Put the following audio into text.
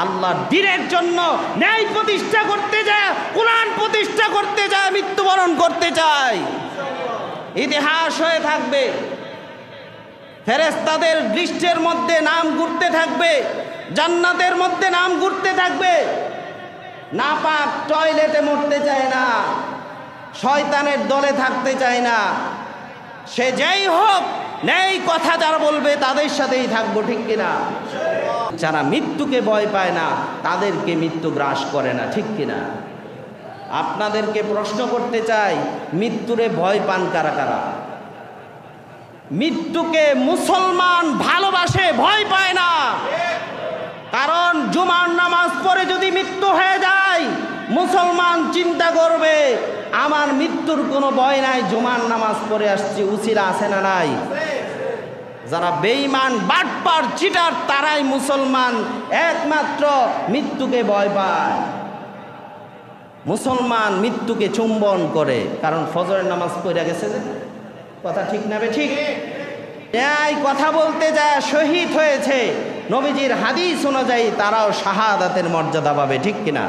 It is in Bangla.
আল্লাহর দ্বীনের জন্য ন্যায় প্রতিষ্ঠা করতে যায়, কোরআন প্রতিষ্ঠা করতে যায়, মৃত্যুবরণ করতে চায়। ইতিহাস হয়ে থাকবে, ফেরেশতাদের লিস্টের মধ্যে নাম ঘুরতে থাকবে, জান্নাতের মধ্যে নাম ঘুরতে থাকবে। নাপাক টয়লেটে মরতে চায় না, শয়তানের দলে থাকতে চায় না। সে যেই হোক, ন্যায় কথা যারা বলবে তাদের সাথেই থাকবো, ঠিক কিনা? যারা মৃত্যুকে ভয় পায় না তাদেরকে মৃত্যু গ্রাস করে না, ঠিক কিনা? আপনাদেরকে প্রশ্ন করতে চাই, মৃত্যুরে ভয় পান কারা কারা? মৃত্যুকে মুসলমান ভালোবাসে, ভয় পায় না। কারণ জুমার নামাজ পড়ে যদি মৃত্যু হয়ে যায়, মুসলমান চিন্তা করবে আমার মৃত্যুর কোনো ভয় নাই, জুমার নামাজ পড়ে আসছি, উসিলা আছে না নাই? যারা বেঈমান, বাটপার, চিটার, তারাই মুসলমান একমাত্র মৃত্যুকে ভয় পায়। মুসলমান মৃত্যুকে চুম্বন করে, কারণ ফজরের নামাজ পড়ে গেছে। যে কথা ঠিক না বে ঠিক? ন্যায় কথা বলতে যায় শহীদ হয়েছে, নবীজির হাদিস অনুযায়ী তারাও শাহাদাতের মর্যাদা পাবে, ঠিক কিনা?